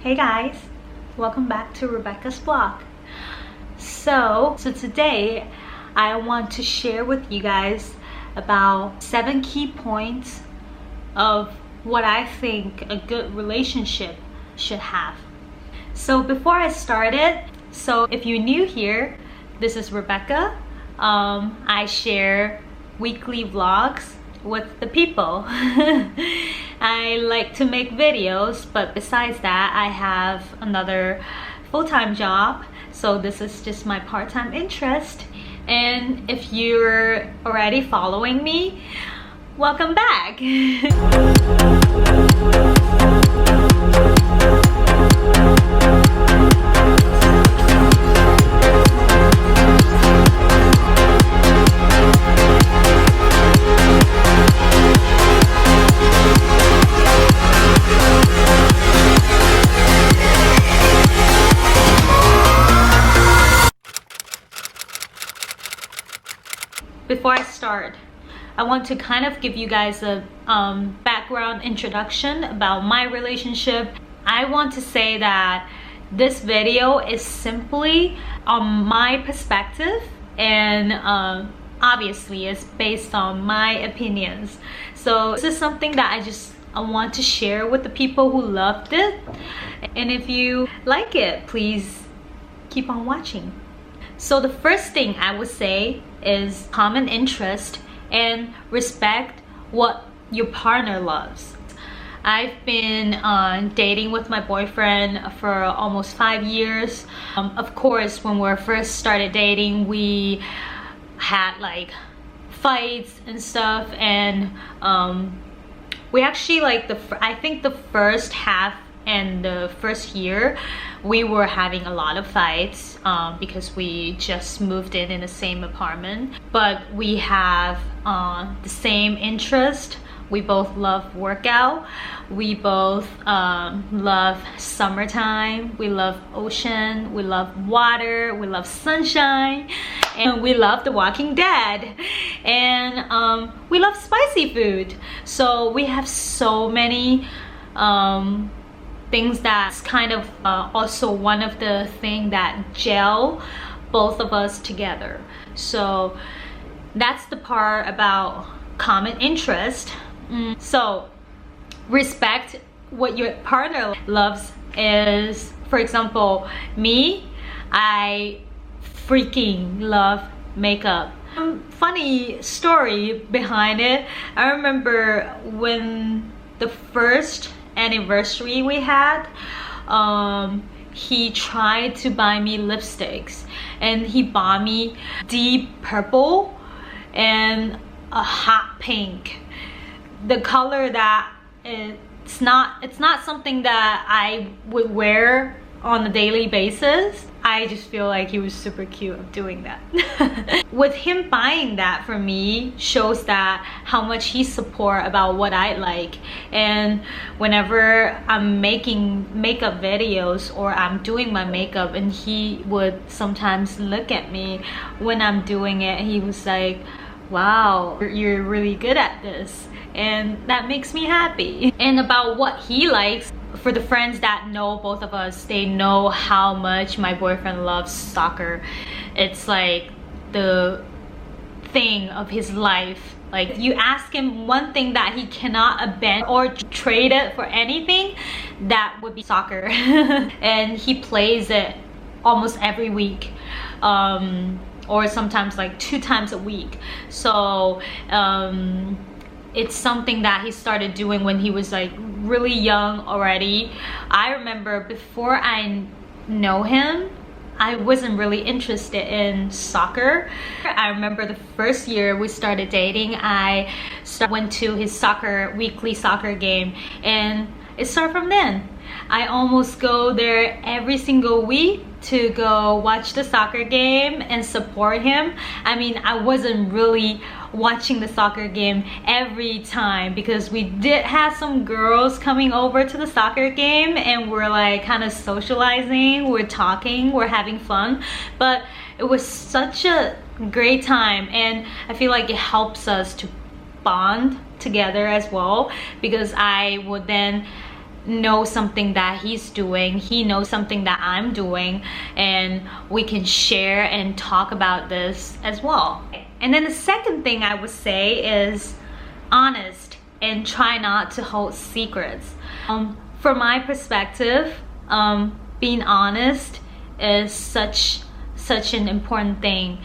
Hey guys, welcome back to Rebecca's vlog. So today I want to share with you guys about 7 key points of what I think a good relationship should have. So before I started, so if you're new here, this is Rebecca. I share weekly vlogs with the people. I like to make videos, but besides that I have another full-time job, so this is just my part-time interest. And if you're already following me, welcome back. Before I start, I want to kind of give you guys a background introduction about my relationship. I want to say that this video is simply my perspective, and obviously it's based on my opinions. So this is something that I want to share with the people who loved it, and if you like it, please keep on watching. So the first thing I would say is common interest and respect what your partner loves. I've been dating with my boyfriend for almost 5 years. Of course, when we first started dating, we had like fights and stuff, and we actually I think the first half and the first year we were having a lot of fights because we just moved in the same apartment, but we have the same interest. We both love workout, we both love summertime, we love ocean, we love water, we love sunshine, and we love The Walking Dead, and we love spicy food. So we have so many things that's kind of also one of the things that gel both of us together. So that's the part about common interest. So respect what your partner loves is, for example, me, I freaking love makeup. Funny story behind it. I remember when the first anniversary we had, he tried to buy me lipsticks, and he bought me deep purple and a hot pink. The color that it's not something that I would wear on a daily basis. I just feel like he was super cute of doing that. With him buying that for me shows that how much he support about what I like. And whenever I'm making makeup videos or I'm doing my makeup, and he would sometimes look at me when I'm doing it, he was like, wow, you're really good at this, and that makes me happy. And about what he likes, for the friends that know both of us, they know how much my boyfriend loves soccer. It's like the thing of his life. Like, you ask him one thing that he cannot abandon or trade it for anything, that would be soccer. And he plays it almost every week, or sometimes like 2 times a week. So it's something that he started doing when he was like really young already. I remember before I know him, I wasn't really interested in soccer. I remember the first year we started dating, I went to his weekly soccer game, and it started from then. I almost go there every single week to go watch the soccer game and support him. I mean, I wasn't really watching the soccer game every time, because we did have some girls coming over to the soccer game, and we're like kind of socializing, we're talking, we're having fun. But it was such a great time, and I feel like it helps us to bond together as well, because I would then know something that he's doing, he knows something that I'm doing, and we can share and talk about this as well. And then the second thing I would say is honest and try not to hold secrets. From my perspective, being honest is such an important thing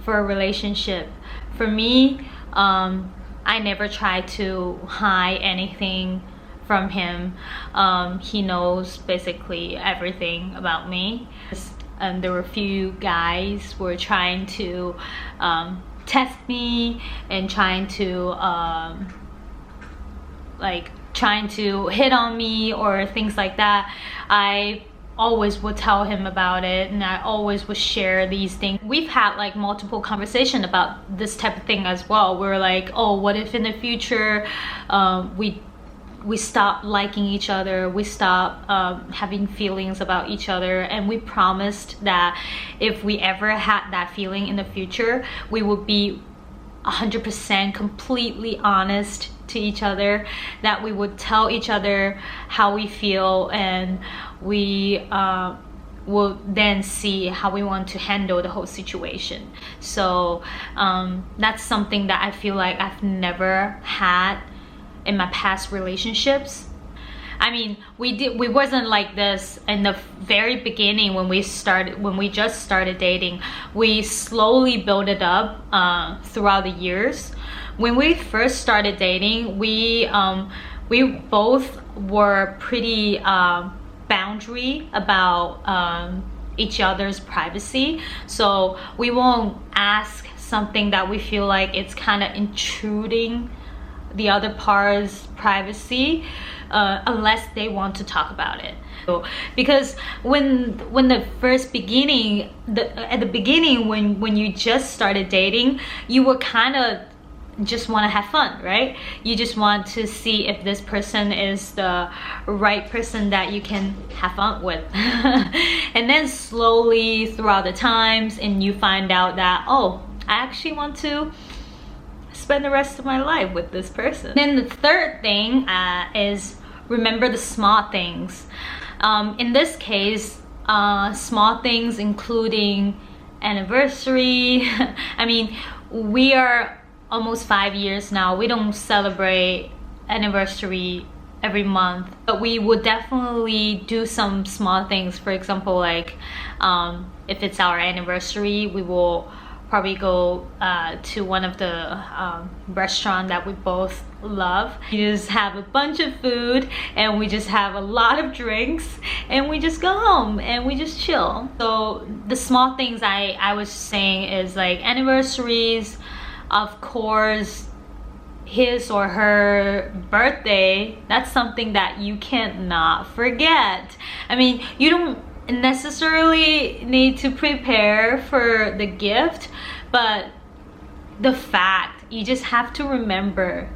for a relationship. For me, I never try to hide anything from him. He knows basically everything about me. There were a few guys who were trying to test me and trying to hit on me or things like that. I always would tell him about it, and I always would share these things. We've had like multiple conversations about this type of thing as well. We're like, oh, what if in the future we stop liking each other, we stop having feelings about each other, and we promised that if we ever had that feeling in the future, we would be 100% completely honest to each other, that we would tell each other how we feel, and we will then see how we want to handle the whole situation. So that's something that I feel like I've never had in my past relationships. I mean, we wasn't like this in the very beginning when we just started dating. We slowly built it up throughout the years. When we first started dating, we both were pretty boundary about each other's privacy. So we won't ask something that we feel like it's kind of intruding the other part's privacy unless they want to talk about it. Because when the first beginning, at the beginning when you just started dating, you were kind of just want to have fun, right? You just want to see if this person is the right person that you can have fun with. And then slowly throughout the times, and you find out that, oh, I actually want to spend the rest of my life with this person. Then the third thing is remember the small things. In this case, small things including anniversary. I mean, we are almost 5 years now. We don't celebrate anniversary every month, but we would definitely do some small things. For example, like if it's our anniversary, we will probably go to one of the restaurants that we both love. We just have a bunch of food and we just have a lot of drinks and we just go home and we just chill. So the small things I was saying is like anniversaries, of course, his or her birthday. That's something that you cannot forget. I mean, you don't necessarily need to prepare for the gift, but the fact, you just have to remember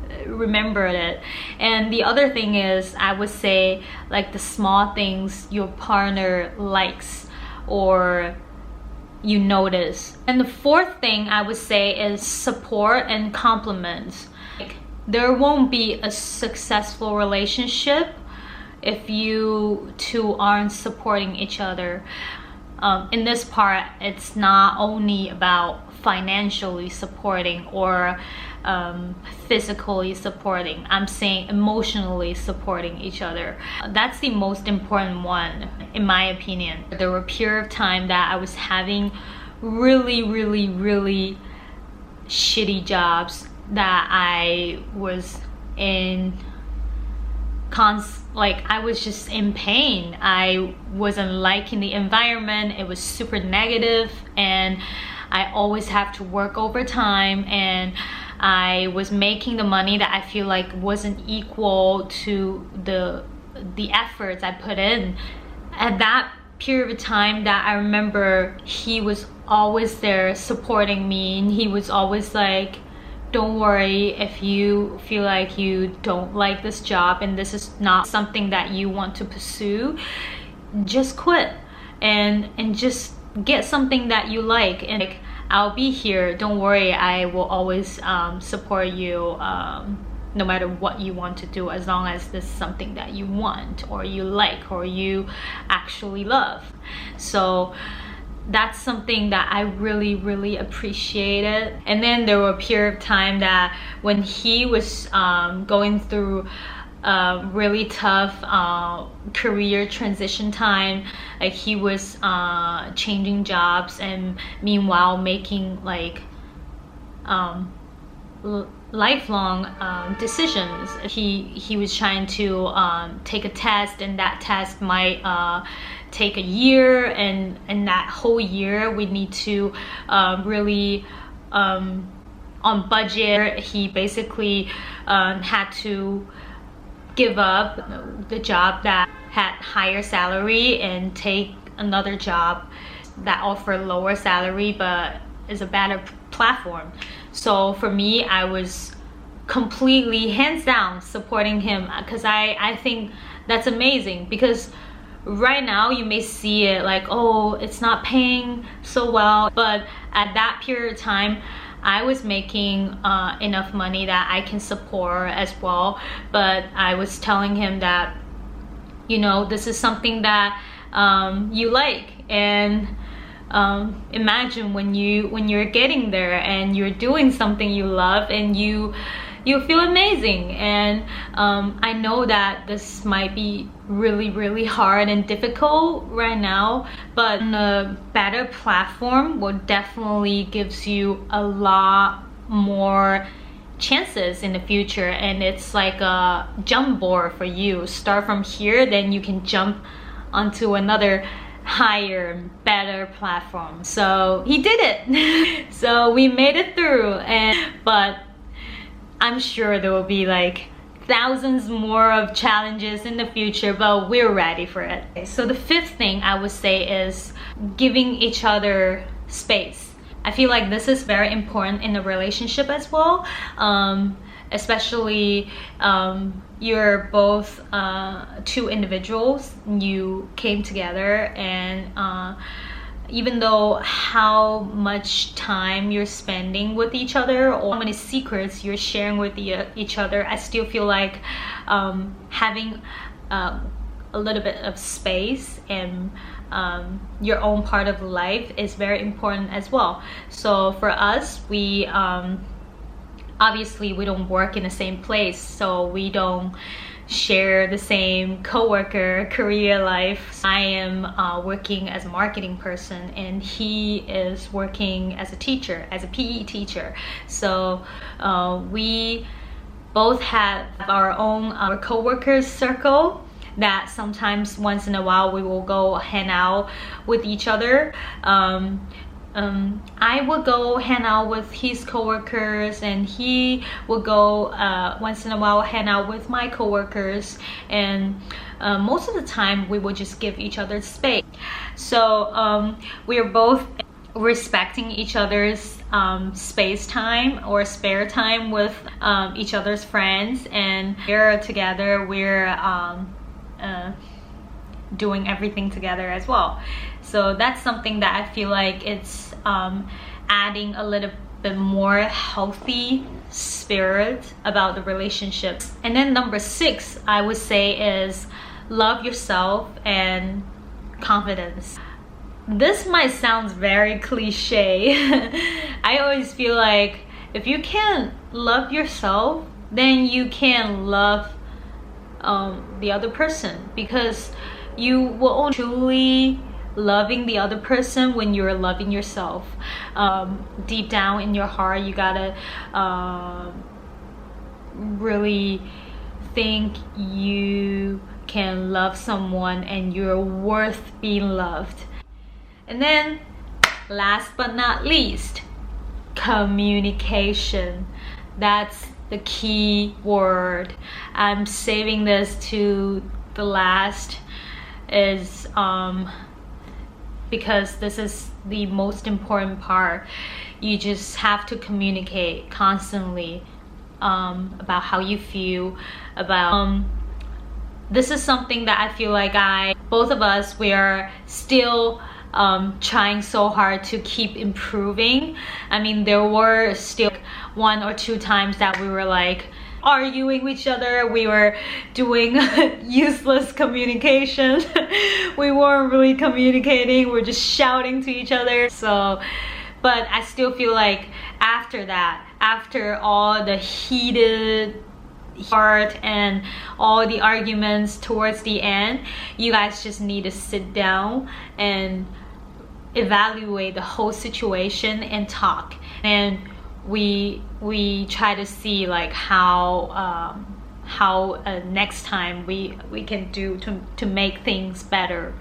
it. And the other thing is, I would say, like the small things your partner likes or you notice. And the fourth thing I would say is support and compliments. Like, there won't be a successful relationship if you two aren't supporting each other. In this part, it's not only about financially supporting or physically supporting. I'm saying emotionally supporting each other. That's the most important one, in my opinion. There were a period of time that I was having really shitty jobs that I was in like I was just in pain. I wasn't liking the environment. It was super negative, and I always have to work overtime, and I was making the money that I feel like wasn't equal to the efforts I put in. At that period of time that I remember, he was always there supporting me, and he was always like, don't worry, if you feel like you don't like this job and this is not something that you want to pursue, just quit and just get something that you like, and I'll be here, don't worry, I will always support you no matter what you want to do, as long as this is something that you want or you like or you actually love. So that's something that I really appreciated. And then there were a period of time that when he was going through really tough career transition time, like he was changing jobs and meanwhile making like lifelong decisions. He was trying to take a test, and that test might take a year, and that whole year we need to really on budget. He basically had to give up the job that had higher salary and take another job that offered lower salary but is a better platform. So for me, I was completely hands down supporting him, because I think that's amazing. Because right now you may see it like, oh, it's not paying so well, but at that period of time I was making enough money that I can support as well. But I was telling him that, you know, this is something that you like, and imagine when you're getting there and you're doing something you love and you feel amazing. And I know that this might be really hard and difficult right now, but a better platform will definitely gives you a lot more chances in the future, and it's like a jump board for you. Start from here, then you can jump onto another higher, better platform. So he did it. So we made it through, but I'm sure there will be like thousands more of challenges in the future, but we're ready for it. So the fifth thing I would say is giving each other space. I feel like this is very important in a relationship as well, especially you're both two individuals. You came together, and even though how much time you're spending with each other or how many secrets you're sharing with each other, I still feel like having a little bit of space and your own part of life is very important as well. So for us, we obviously we don't work in the same place, so we don't share the same coworker career life. I am working as a marketing person, and he is working as a teacher, as a PE teacher. So we both have our own coworkers circle that sometimes once in a while we will go hang out with each other. I will go hang out with his coworkers, and he will go once in a while hang out with my coworkers, and most of the time we will just give each other space. So we are both respecting each other's space time or spare time with each other's friends, and we're together, we're doing everything together as well. So that's something that I feel like it's adding a little bit more healthy spirit about the relationship. And then number 6, I would say, is love yourself and confidence. This might sound very cliche. I always feel like if you can't love yourself, then you can love the other person, because you will only truly loving the other person when you're loving yourself. Deep down in your heart, you gotta really think you can love someone and you're worth being loved. And then last but not least, communication. That's the key word. I'm saving this to the last, is because this is the most important part. You just have to communicate constantly about how you feel, about this is something that I feel like both of us, we are still trying so hard to keep improving. I mean, there were still 1 or 2 times that we were like, arguing with each other. We were doing useless communication. We weren't really communicating. We're just shouting to each other. So, but I still feel like after that, after all the heated part and all the arguments towards the end, you guys just need to sit down and evaluate the whole situation and talk. And we try to see like how next time we can do to make things better,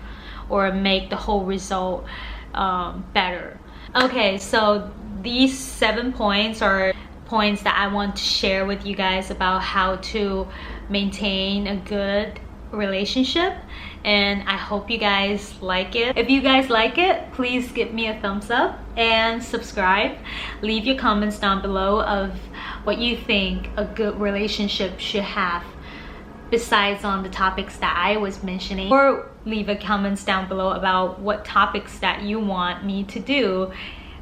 or make the whole result better. Okay, so these 7 points are points that I want to share with you guys about how to maintain a good relationship, and I hope you guys like it. If you guys like it, please give me a thumbs up and subscribe. Leave your comments down below of what you think a good relationship should have, besides on the topics that I was mentioning, or leave a comments down below about what topics that you want me to do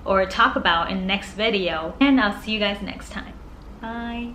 or talk about in the next video. And I'll see you guys next time. Bye.